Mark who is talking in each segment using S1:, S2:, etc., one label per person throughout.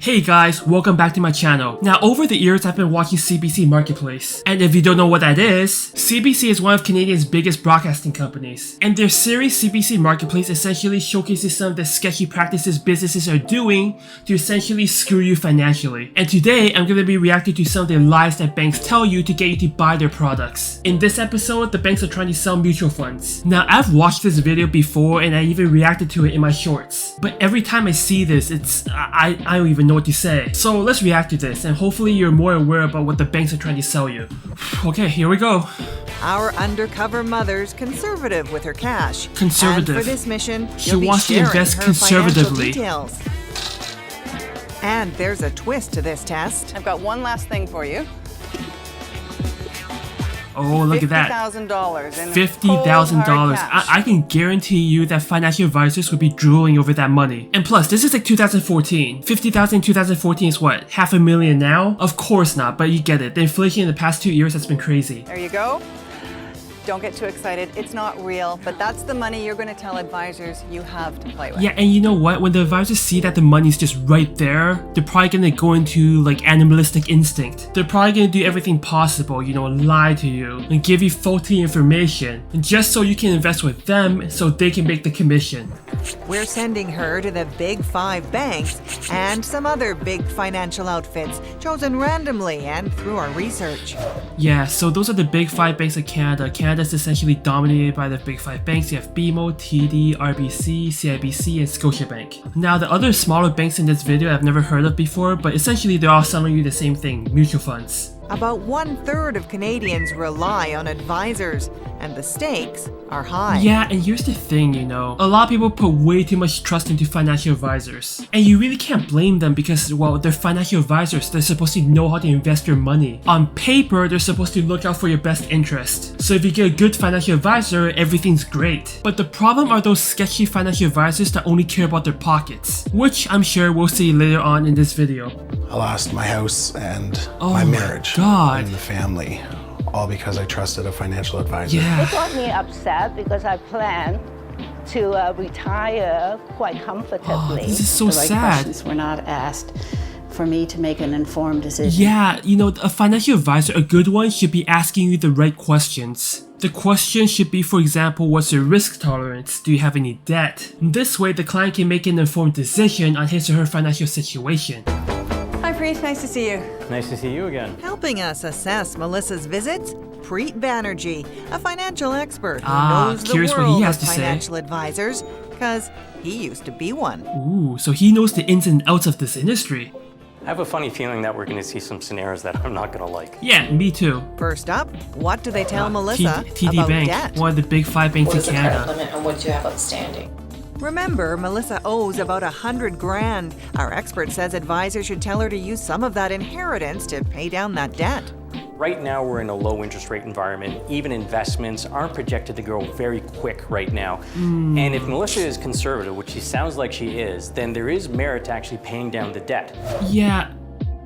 S1: Hey guys, welcome back to my channel. Now over the years I've been watching CBC Marketplace, and if you don't know what that is, CBC is one of Canadian's biggest broadcasting companies, and their series CBC Marketplace essentially showcases some of the sketchy practices businesses are doing to essentially screw you financially. And today I'm going to be reacting to some of the lies that banks tell you to get you to buy their products. In this episode, the banks are trying to sell mutual funds. Now I've watched this video before and I even reacted to it in my shorts, but every time I see this, I don't even know what to say. So let's react to this and hopefully you're more aware about what the banks are trying to sell you. Okay, here we go.
S2: Our undercover mother's conservative with her cash.
S1: Conservative.
S2: And for this mission,
S1: She
S2: you'll be
S1: wants to
S2: sharing
S1: invest
S2: her
S1: conservatively.
S2: financial details. And there's a twist to this test.
S3: I've got one last thing for you.
S1: Oh, look at that.
S3: $50,000 in
S1: $50,000. I can guarantee you that financial advisors would be drooling over that money. And plus, this is like 2014. 50,000 in 2014 is what? $500,000 now? Of course not, but you get it. The inflation in the past 2 years has been crazy.
S3: There you go. Don't get too excited. It's not real, but that's the money you're going to tell advisors you have to play with.
S1: Yeah, and you know what? When the advisors see that the money's just right there, they're probably gonna go into like animalistic instinct. They're probably gonna do everything possible, you know, lie to you and give you faulty information, and just so you can invest with them so they can make the commission.
S2: We're sending her to the big 5 banks and some other big financial outfits chosen randomly and through our research.
S1: Yeah, so those are the big 5 banks of Canada. Canada's essentially dominated by the big 5 banks. You have BMO, TD, RBC, CIBC, and Scotiabank. Now, the other smaller banks in this video I've never heard of before, but essentially they're all selling you the same thing, mutual funds.
S2: About 1/3 of Canadians rely on advisors, and the stakes are high.
S1: Yeah, and here's the thing, you know, a lot of people put way too much trust into financial advisors. And you really can't blame them because, well, they're financial advisors. They're supposed to know how to invest your money. On paper, they're supposed to look out for your best interest. So if you get a good financial advisor, everything's great. But the problem are those sketchy financial advisors that only care about their pockets, which I'm sure we'll see later on in this video.
S4: I lost my house and
S1: Oh
S4: my
S1: my
S4: marriage
S1: God.
S4: and the family, all because I trusted a financial advisor.
S1: Yeah.
S5: It got me upset because I planned to retire quite comfortably.
S1: Oh, this is so
S6: The right
S1: sad.
S6: questions were not asked for me to make an informed decision.
S1: Yeah, you know, a financial advisor, a good one, should be asking you the right questions. The question should be, for example, what's your risk tolerance? Do you have any debt? This way, the client can make an informed decision on his or her financial situation.
S3: Hi, Preet. Nice to see you.
S7: Nice to see you again.
S2: Helping us assess Melissa's visits, Preet Banerjee, a financial expert who
S1: Ah,
S2: knows the
S1: curious what he
S2: world
S1: has
S2: of
S1: to say.
S2: financial advisors, because he used to be one.
S1: Ooh, so he knows the ins and outs of this industry.
S7: I have a funny feeling that we're going to see some scenarios that I'm not going to like.
S1: Yeah, me too.
S2: First up, what do they tell Melissa
S1: TD
S2: about
S1: Bank,
S2: debt?
S1: one of the big 5 banks
S8: What
S1: in
S8: is the credit
S1: Canada.
S8: limit and what do you have outstanding?
S2: Remember, Melissa owes about $100 grand. Our expert says advisors should tell her to use some of that inheritance to pay down that debt.
S7: Right now, we're in a low interest rate environment. Even investments aren't projected to grow very quick right now. And if Melissa is conservative, which she sounds like she is, then there is merit to actually paying down the debt.
S1: Yeah,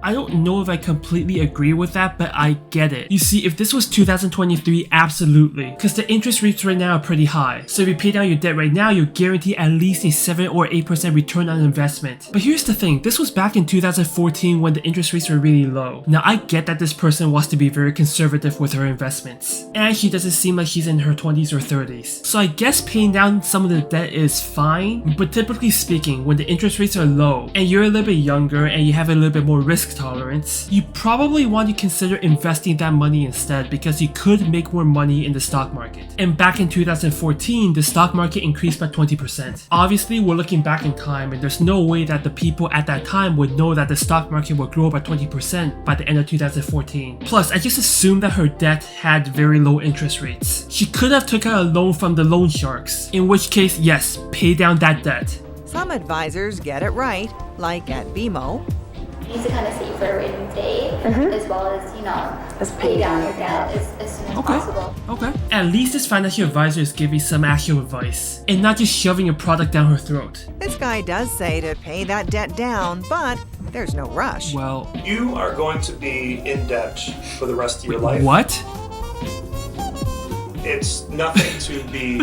S1: I don't know if I completely agree with that, but I get it. You see, if this was 2023, absolutely. Because the interest rates right now are pretty high. So if you pay down your debt right now, you're guaranteed at least a 7 or 8% return on investment. But here's the thing, this was back in 2014 when the interest rates were really low. Now I get that this person wants to be very conservative with her investments. And she doesn't seem like she's in her 20s or 30s. So I guess paying down some of the debt is fine. But typically speaking, when the interest rates are low and you're a little bit younger and you have a little bit more risk tolerance, you probably want to consider investing that money instead because you could make more money in the stock market. And back in 2014, the stock market increased by 20%. Obviously, we're looking back in time and there's no way that the people at that time would know that the stock market would grow by 20% by the end of 2014. Plus, I just assumed that her debt had very low interest rates. She could have took out a loan from the loan sharks, in which case, yes, pay down that debt.
S2: Some advisors get it right, like at BMO.
S9: You need to kind of save for a rainy day, as well as, you know,
S6: Let's
S9: pay down your debt as soon as possible.
S1: Okay. At least this financial advisor is giving some actual advice and not just shoving a product down her throat.
S2: This guy does say to pay that debt down, but there's no rush.
S1: Well,
S10: You are going to be in debt for the rest of your life.
S1: what?
S10: It's nothing to be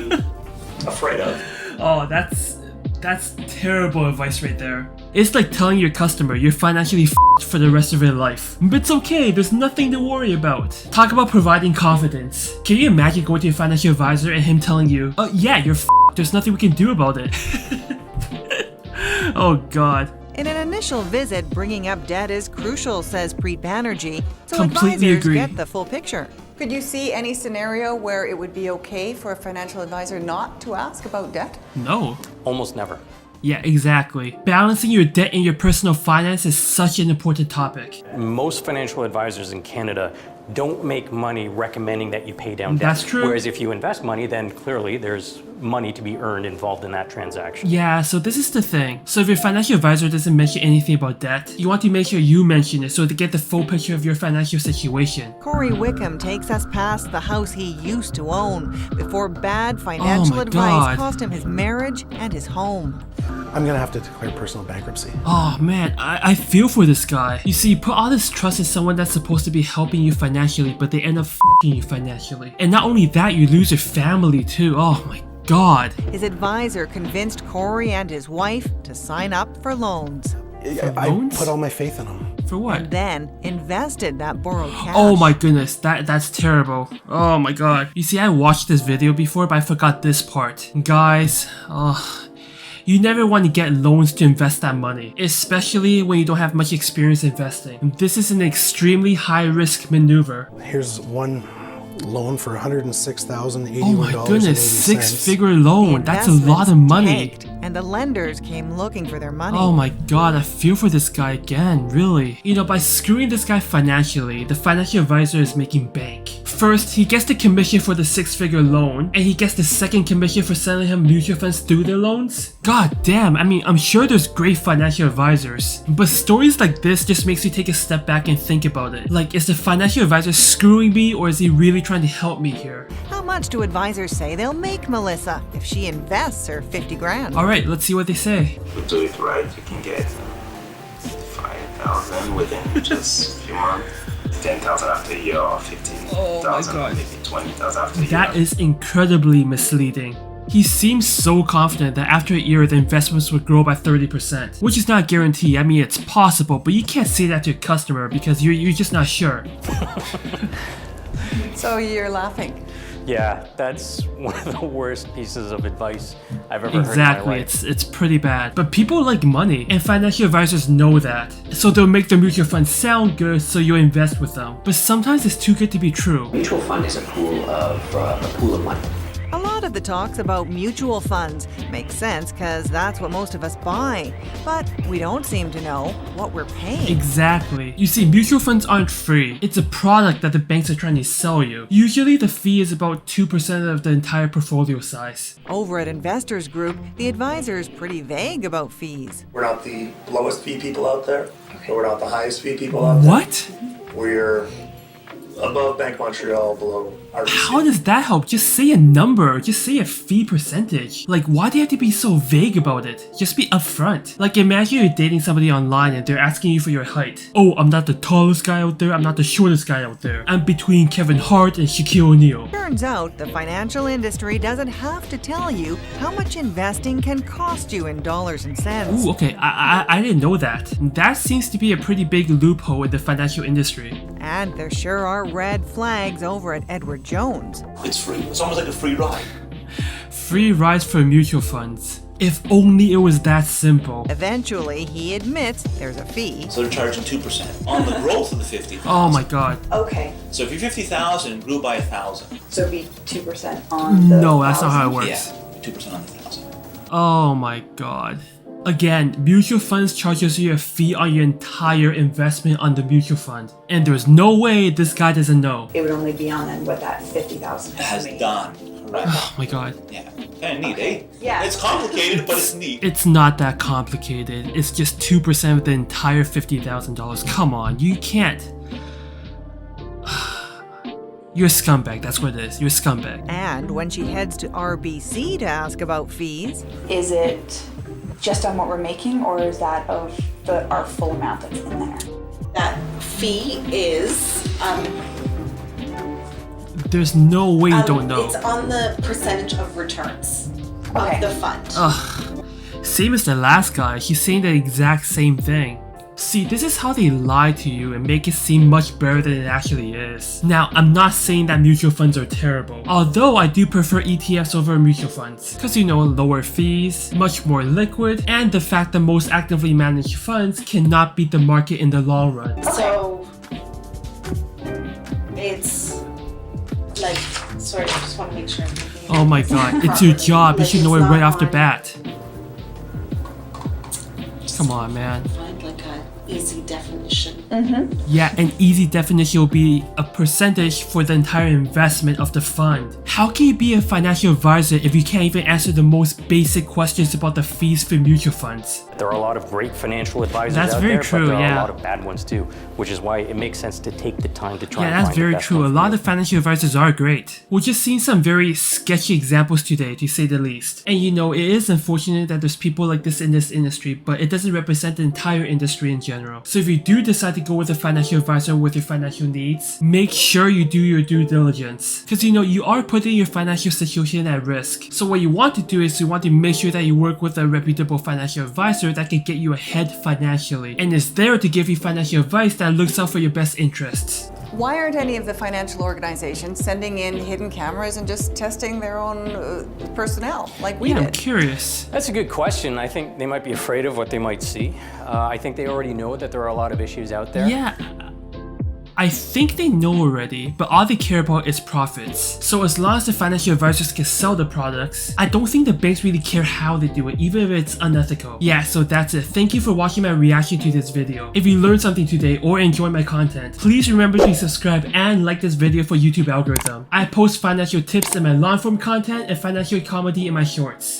S10: afraid of.
S1: Oh, that's That's terrible advice right there. It's like telling your customer you're financially f***ed for the rest of your life. But it's okay, there's nothing to worry about. Talk about providing confidence. Can you imagine going to your financial advisor and him telling you, oh yeah, you're f***ed, there's nothing we can do about it. Oh god.
S2: In an initial visit, bringing up debt is crucial, says Preet Banerjee, so
S1: Completely
S2: advisors
S1: agree.
S2: get the full picture.
S3: Could you see any scenario where it would be okay for a financial advisor not to ask about debt?
S1: No.
S7: Almost never.
S1: Yeah, exactly. Balancing your debt and your personal finance is such an important topic.
S7: Most financial advisors in Canada don't make money recommending that you pay down debt.
S1: That's true.
S7: Whereas if you invest money, then clearly there's money to be earned involved in that transaction.
S1: Yeah, so this is the thing. So if your financial advisor doesn't mention anything about debt, you want to make sure you mention it so to get the full picture of your financial situation.
S2: Corey Wickham takes us past the house he used to own before bad financial
S1: my
S2: advice
S1: God.
S2: cost him his marriage and his home.
S4: I'm gonna have to declare personal bankruptcy.
S1: Oh man, I feel for this guy. You see, you put all this trust in someone that's supposed to be helping you financially, but they end up f***ing you financially. And not only that, you lose your family too. Oh my god.
S2: His advisor convinced Corey and his wife to sign up for loans,
S4: I
S1: loans?
S4: put all my faith in him.
S1: For what?
S2: then invested that borrowed cash.
S1: Oh my goodness, that's terrible. Oh my god. You see, I watched this video before, but I forgot this part. Guys, you never want to get loans to invest that money, especially when you don't have much experience investing. This is an extremely high-risk maneuver.
S4: Here's one loan for $106,081.
S1: Oh my goodness, 6-figure
S2: The
S1: loan. That's a lot of
S2: investments
S1: money.
S2: tanked, and the lenders came looking for their money.
S1: Oh my god, I feel for this guy again, really. You know, by screwing this guy financially, the financial advisor is making bank. First, he gets the commission for the 6-figure loan, and he gets the second commission for selling him mutual funds through their loans? God damn, I mean, I'm sure there's great financial advisors, but stories like this just makes you take a step back and think about it. Like, is the financial advisor screwing me, or is he really trying to help me here?
S2: How much do advisors say they'll make Melissa if she invests her 50 grand?
S1: Alright, let's see what they say.
S8: If you do it right, you can get 5,000 within just a few months, 10,000 after a year, or 15,000, maybe 20,000 after a year.
S1: That is incredibly misleading. He seems so confident that after a year the investments would grow by 30%, which is not a guarantee. I mean, it's possible, but you can't say that to a customer because you're just not sure.
S3: So you're laughing.
S7: Yeah, that's one of the worst pieces of advice I've ever heard in my
S1: Exactly,
S7: life.
S1: it's pretty bad. But people like money, and financial advisors know that. So they'll make their mutual funds sound good so you'll invest with them. But sometimes it's too good to be true.
S11: Mutual fund is a pool of money.
S2: A lot of the talks about mutual funds make sense because that's what most of us buy, but we don't seem to know what we're paying.
S1: Exactly. You see, mutual funds aren't free. It's a product that the banks are trying to sell you. Usually the fee is about 2% of the entire portfolio size.
S2: Over at Investors Group, the advisor's pretty vague about fees.
S10: We're not the lowest fee people out there, but we're not the highest fee people out there.
S1: What?
S10: We're above Bank Montreal, below RBC.
S1: How does that help? Just say a number. Just say a fee percentage. Like, why do you have to be so vague about it? Just be upfront. Like, imagine you're dating somebody online and they're asking you for your height. Oh, I'm not the tallest guy out there. I'm not the shortest guy out there. I'm between Kevin Hart and Shaquille O'Neal.
S2: Turns out the financial industry doesn't have to tell you how much investing can cost you in dollars and cents.
S1: Ooh, okay. I didn't know that. That seems to be a pretty big loophole in the financial industry.
S2: And there sure are red flags over at Edward Jones.
S11: It's free. It's almost like a free ride.
S1: Free rides for mutual funds. If only it was that simple.
S2: Eventually, he admits there's a fee.
S11: So they're charging 2% on the growth of the 50,000.
S1: Oh my god.
S12: Okay,
S11: So if your 50,000 grew by 1,000,
S12: so it'd be 2% on the
S1: No, that's not how it
S12: 1,000?
S1: works.
S11: yeah, 2% on the 1,000.
S1: Oh my god. Again, mutual funds charges you a fee on your entire investment on the mutual fund. And there's no way this guy doesn't know.
S12: It would only be on then what that 50,000
S11: It has
S12: to be.
S11: done. Correct.
S1: Oh my god.
S11: Yeah. Kind of neat, eh?
S12: Yeah.
S11: It's complicated, but it's neat.
S1: It's not that complicated. It's just 2% of the entire $50,000. Come on, you can't. You're a scumbag, that's what it is. You're a scumbag.
S2: And when she heads to RBC to ask about fees,
S12: Is it just on what we're making, or is that of our full amount that's in there?
S13: That fee is
S1: There's no way you don't know.
S13: It's on the percentage of returns
S12: Okay.
S13: of the fund.
S1: Ugh. Same as the last guy, he's saying the exact same thing. See, this is how they lie to you and make it seem much better than it actually is. Now, I'm not saying that mutual funds are terrible, although I do prefer ETFs over mutual funds. Cause you know, lower fees, much more liquid, and the fact that most actively managed funds cannot beat the market in the long run.
S13: So it's like, sorry, I just want to make sure.
S1: Oh my god, it's your job, you should know it right off the bat. Come on, man.
S13: Find like a easy definition.
S1: Yeah, an easy definition will be a percentage for the entire investment of the fund. How can you be a financial advisor if you can't even answer the most basic questions about the fees for mutual funds?
S7: There are a lot of great financial advisors
S1: That's
S7: out
S1: very
S7: there,
S1: true,
S7: but there are
S1: yeah.
S7: a lot of bad ones too, which is why it makes sense to take the time to try
S1: Yeah,
S7: and
S1: that's
S7: find the
S1: very
S7: best
S1: true. A
S7: one for
S1: lot
S7: you.
S1: of financial advisors are great. We're just seeing some very sketchy examples today, to say the least. And you know, it is unfortunate that there's people like this in this industry, but it doesn't represent the entire industry in general. So if you do decide to go with a financial advisor with your financial needs, make sure you do your due diligence. Because you know, you are putting your financial situation at risk. So what you want to do is you want to make sure that you work with a reputable financial advisor that can get you ahead financially and is there to give you financial advice that looks out for your best interests.
S3: Why aren't any of the financial organizations sending in hidden cameras and just testing their own personnel like we
S1: Yeah,
S3: did?
S1: I'm curious.
S7: That's a good question. I think they might be afraid of what they might see. I think they already know that there are a lot of issues out there.
S1: Yeah, I think they know already, but all they care about is profits. So as long as the financial advisors can sell the products, I don't think the banks really care how they do it, even if it's unethical. Yeah, so that's it. Thank you for watching my reaction to this video. If you learned something today or enjoyed my content, please remember to subscribe and like this video for YouTube algorithm. I post financial tips in my long form content and financial comedy in my shorts.